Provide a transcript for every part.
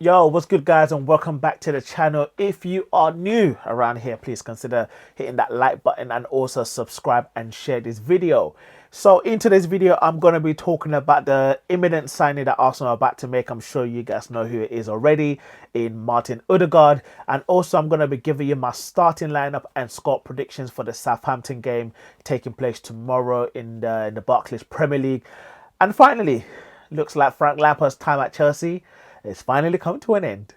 Yo, what's good guys, and welcome back to the channel. If you are new around here, please consider hitting that like button and also subscribe and share this video. So in today's video, I'm going to be talking about the imminent signing that Arsenal are about to make. I'm sure you guys know who it is already, in Martin Odegaard. And also I'm going to be giving you my starting lineup and score predictions for the Southampton game taking place tomorrow in the Barclays Premier League. And finally, looks like Frank Lampard's time at Chelsea it's finally come to an end.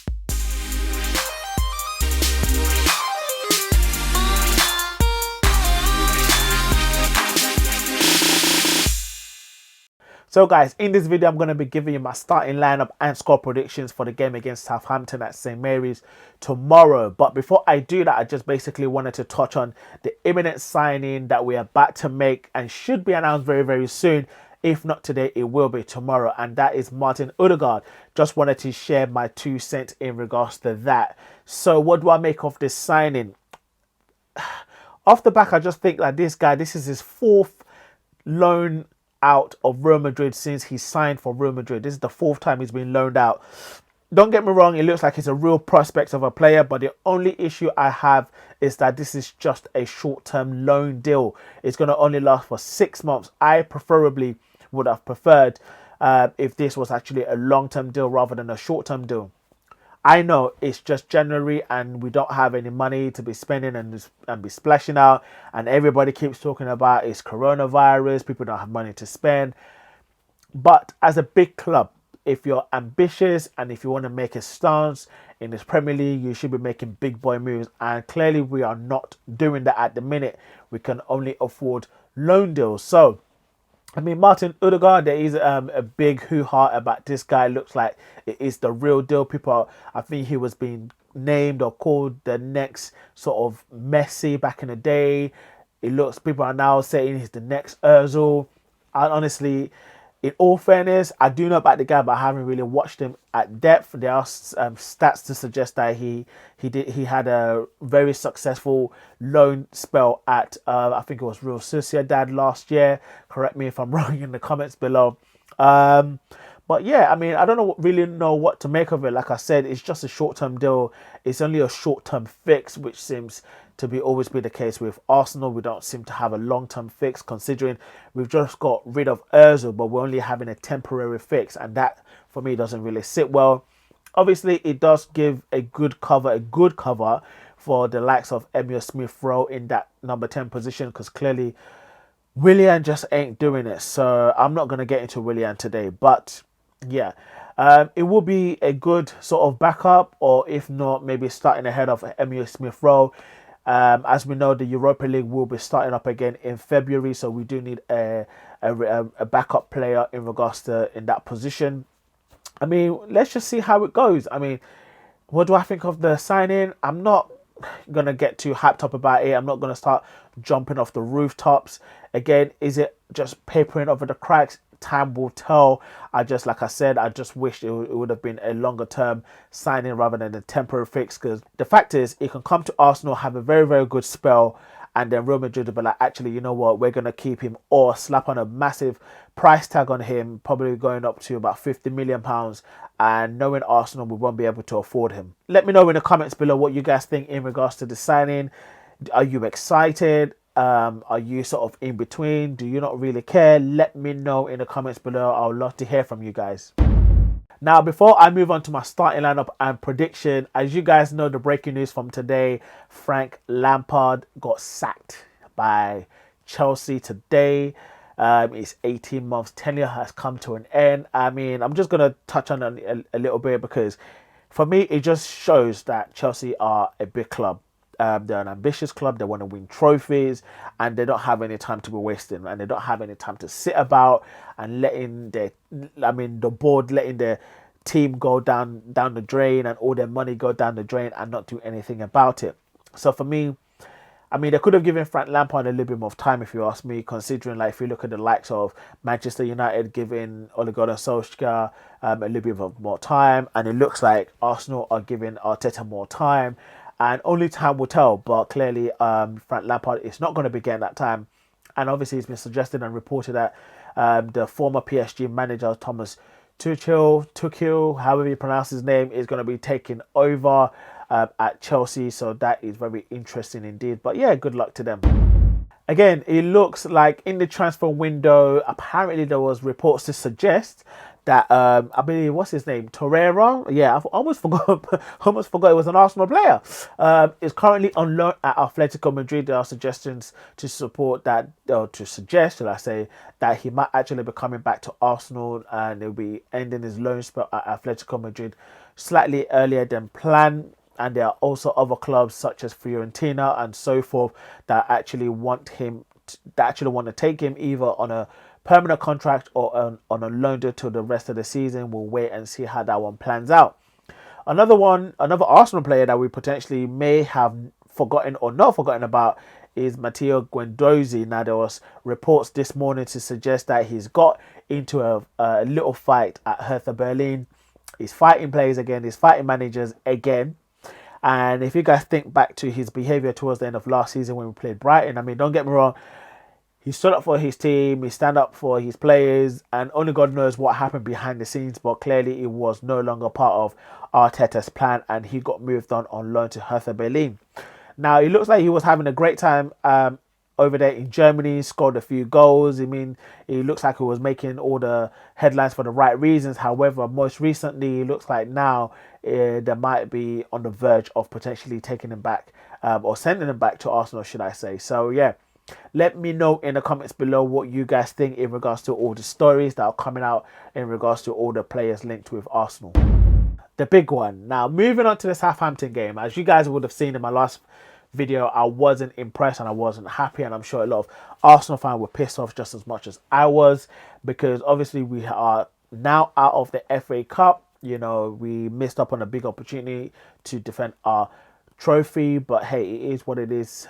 So guys, in this video, I'm going to be giving you my starting lineup and score predictions for the game against Southampton at St. Mary's tomorrow. But before I do that, I just basically wanted to touch on the imminent signing that we are about to make and should be announced very, very soon. If not today, it will be tomorrow, and that is Martin Odegaard. Just wanted to share my 2 cents in regards to that. So what do I make of this signing? Off the back, I just think that this guy, this is his 4th loan out of Real Madrid since he signed for Real Madrid. This is the 4th time he's been loaned out. Don't get me wrong, it looks like he's a real prospect of a player, but the only issue I have is that this is just a short-term loan deal. It's going to only last for 6 months. I preferably would have preferred if this was actually a long-term deal rather than a short-term deal. I know it's just January and we don't have any money to be spending and be splashing out, and everybody keeps talking about it's coronavirus, people don't have money to spend. But as a big club, if you're ambitious and if you want to make a stance in this Premier League, you should be making big boy moves, and clearly we are not doing that at the minute. We can only afford loan deals. So I mean, Martin Odegaard, there is a big hoo-ha about this guy. Looks like it is the real deal. I think he was being named or called the next sort of Messi back in the day. People are now saying he's the next Ozil. And honestly, in all fairness, I do know about the guy, but I haven't really watched him at depth. There are stats to suggest that he had a very successful loan spell at I think it was Real Sociedad last year. Correct me if I'm wrong in the comments below. But yeah, I mean, I don't really know what to make of it. Like I said, it's just a short-term deal. It's only a short-term fix, which seems to always be the case with Arsenal. We don't seem to have a long-term fix, considering we've just got rid of Ozil, but we're only having a temporary fix, and that for me doesn't really sit well. Obviously, it does give a good cover for the likes of Emile Smith-Rowe in that number 10 position, because clearly Willian just ain't doing it. So I'm not going to get into Willian today, but yeah, it will be a good sort of backup, or if not, maybe starting ahead of Emile Smith-Rowe. As we know, the Europa League will be starting up again in February, so we do need a backup player in that position. I mean, let's just see how it goes. I mean, what do I think of the signing? I'm not gonna get too hyped up about it. I'm not gonna start jumping off the rooftops. Again, is it just papering over the cracks? Time will tell. Like I said, I just wish it would have been a longer term signing rather than a temporary fix, because the fact is it can come to Arsenal, have a very, very good spell, and then Real Madrid will be like, actually, you know what, we're going to keep him, or slap on a massive price tag on him, probably going up to about £50 million, and knowing Arsenal, we won't be able to afford him. Let me know in the comments below what you guys think in regards to the signing. Are you excited? Are you sort of in between? Do you not really care? Let me know in the comments below. I would love to hear from you guys. Now, before I move on to my starting lineup and prediction, as you guys know, the breaking news from today, Frank Lampard got sacked by Chelsea today. His 18 months tenure has come to an end. I mean, I'm just going to touch on it a little bit, because for me, it just shows that Chelsea are a big club. They're an ambitious club. They want to win trophies, and they don't have any time to be wasting, and they don't have any time to sit about and letting the board letting their team go down the drain and all their money go down the drain and not do anything about it. So for me, I mean, they could have given Frank Lampard a little bit more time, if you ask me, considering, like, if you look at the likes of Manchester United giving Odegaard and Solskjaer a little bit of more time, and it looks like Arsenal are giving Arteta more time. And only time will tell, but clearly Frank Lampard is not going to be getting that time. And obviously it's been suggested and reported that the former PSG manager Thomas Tuchel, however you pronounce his name, is going to be taking over at Chelsea. So that is very interesting indeed. But yeah, good luck to them. Again, it looks like in the transfer window, apparently there was reports to suggest that I believe, what's his name, Torreira. Yeah, I almost forgot. Almost forgot it was an Arsenal player. Is currently on loan at Atletico Madrid. There are suggestions to support that, or to suggest, should I say, that he might actually be coming back to Arsenal and he'll be ending his loan spell at Atletico Madrid slightly earlier than planned. And there are also other clubs such as Fiorentina and so forth that actually want to take him either on a permanent contract or on a loan deal till the rest of the season. We'll wait and see how that one plans out. Another Arsenal player that we potentially may have forgotten or not forgotten about is Matteo Guendouzi. Now, there was reports this morning to suggest that he's got into a little fight at Hertha Berlin. He's fighting players again. He's fighting managers again. And if you guys think back to his behaviour towards the end of last season when we played Brighton, I mean, don't get me wrong, he stood up for his team, he stand up for his players, and only God knows what happened behind the scenes, but clearly it was no longer part of Arteta's plan, and he got moved on loan to Hertha Berlin. Now, it looks like he was having a great time over there in Germany, scored a few goals. I mean, it looks like he was making all the headlines for the right reasons. However, most recently, it looks like now there might be on the verge of potentially taking him back or sending him back to Arsenal, should I say. So, yeah, let me know in the comments below what you guys think in regards to all the stories that are coming out in regards to all the players linked with Arsenal. The big one. Now, moving on to the Southampton game. As you guys would have seen in my last video, I wasn't impressed and I wasn't happy, and I'm sure a lot of Arsenal fans were pissed off just as much as I was, because obviously we are now out of the FA Cup. You know, we missed up on a big opportunity to defend our trophy, but hey, it is what it is.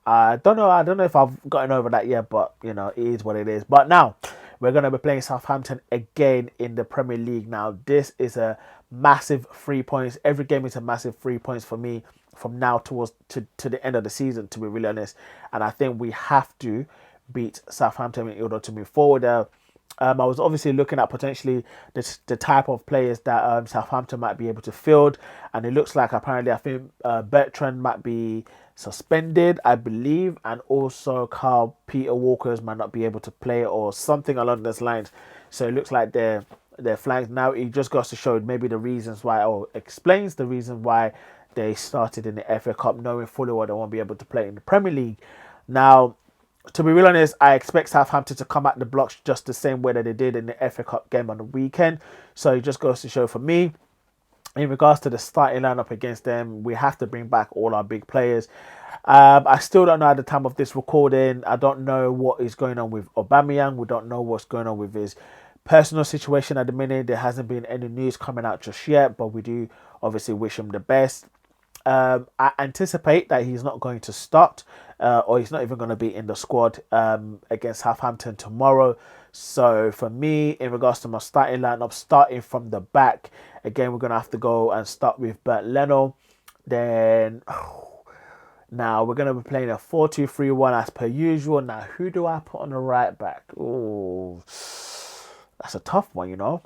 I don't know if I've gotten over that yet, but you know, it is what it is. But now we're going to be playing Southampton again in the Premier League. Now, this is a massive 3 points. Every game is a massive 3 points for me from now towards to the end of the season, to be really honest. And I think we have to beat Southampton in order to move forward. I was obviously looking at potentially the type of players that Southampton might be able to field, and it looks like apparently I think Bertrand might be suspended, I believe, and also Carl Peter Walkers might not be able to play or something along those lines. So it looks like they're flanked. Now it just goes to show maybe the reasons why, or explains the reason why they started in the FA Cup, knowing fully well they won't be able to play in the Premier League. Now, to be real honest, I expect Southampton to come at the blocks just the same way that they did in the FA Cup game on the weekend. So it just goes to show for me, in regards to the starting lineup against them, we have to bring back all our big players. I still don't know at the time of this recording. I don't know what is going on with Aubameyang. We don't know what's going on with his personal situation at the minute. There hasn't been any news coming out just yet, but we do obviously wish him the best. I anticipate that he's not going to start, or he's not even going to be in the squad against Southampton tomorrow. So for me, in regards to my starting lineup, starting from the back, again, we're going to have to go and start with Bert Leno. Then, now we're going to be playing a 4-2-3-1 as per usual. Now, who do I put on the right back? Oh, that's a tough one, you know.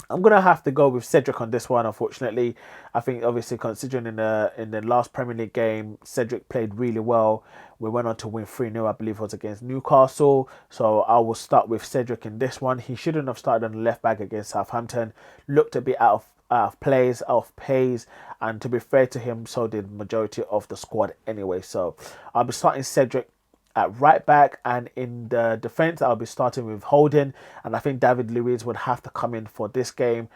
I'm going to have to go with Cedric on this one, unfortunately. I think, obviously, considering in the last Premier League game, Cedric played really well. We went on to win 3-0, I believe it was against Newcastle. So I will start with Cedric in this one. He shouldn't have started on the left back against Southampton. Looked a bit out of place, out of pace. And to be fair to him, so did the majority of the squad anyway. So I'll be starting Cedric at right back, and in the defence I'll be starting with Holding, and I think David Luiz would have to come in for this game.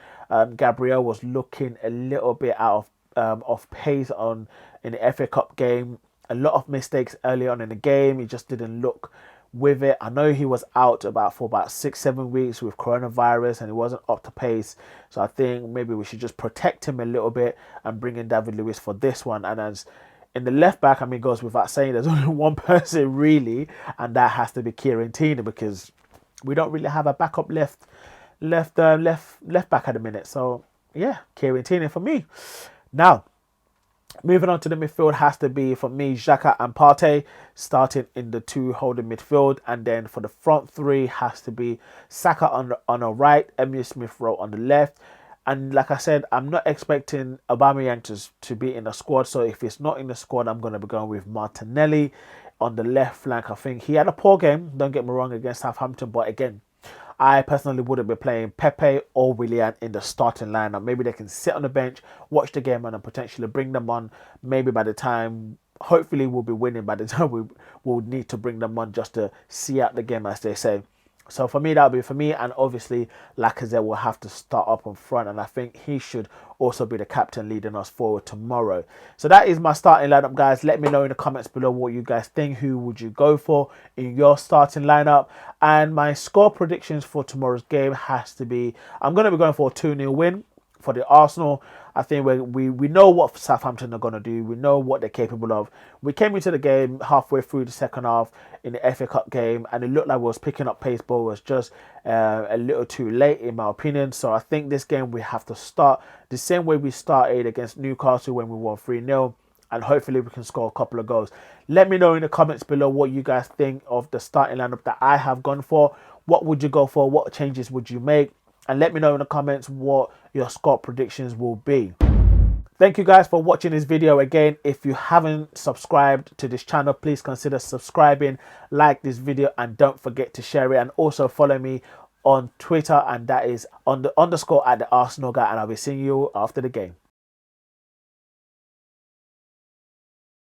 Gabriel was looking a little bit out of pace in the FA Cup game. A lot of mistakes early on in the game. He just didn't look with it. I know he was out for about 6-7 weeks with coronavirus, and he wasn't up to pace. So I think maybe we should just protect him a little bit and bring in David Luiz for this one. And as in the left back, I mean, it goes without saying, there's only one person really, and that has to be Kieran Tierney, because we don't really have a backup left back at the minute. So yeah, Kieran Tierney for me. Now, Moving on to the midfield has to be, for me, Xhaka and Partey starting in the two holding midfield. And then for the front three has to be Saka on the right, Emile Smith-Rowe on the left. And like I said, I'm not expecting Aubameyang to be in the squad. So if it's not in the squad, I'm going to be going with Martinelli on the left flank. I think he had a poor game, don't get me wrong, against Southampton. But again, I personally wouldn't be playing Pepe or Willian in the starting lineup. Maybe they can sit on the bench, watch the game, and then potentially bring them on. Maybe by the time, hopefully we'll be winning by the time we will need to bring them on just to see out the game, as they say. So for me, that'll be for me. And obviously, Lacazette will have to start up in front. And I think he should also be the captain leading us forward tomorrow. So that is my starting lineup, guys. Let me know in the comments below what you guys think. Who would you go for in your starting lineup? And my score predictions for tomorrow's game has to be, I'm going to be going for a 2-0 win for the Arsenal. I think we know what Southampton are going to do. We know what they're capable of. We came into the game halfway through the second half in the FA Cup game, and it looked like we was picking up pace, but it was just a little too late, in my opinion. So I think this game we have to start the same way we started against Newcastle when we won 3-0. And hopefully we can score a couple of goals. Let me know in the comments below what you guys think of the starting lineup that I have gone for. What would you go for? What changes would you make? And let me know in the comments what your score predictions will be. Thank you guys for watching this video. Again, if you haven't subscribed to this channel, please consider subscribing, like this video, and don't forget to share it. And also follow me on Twitter, and that is on the _ at the Arsenal guy. And I'll be seeing you after the game.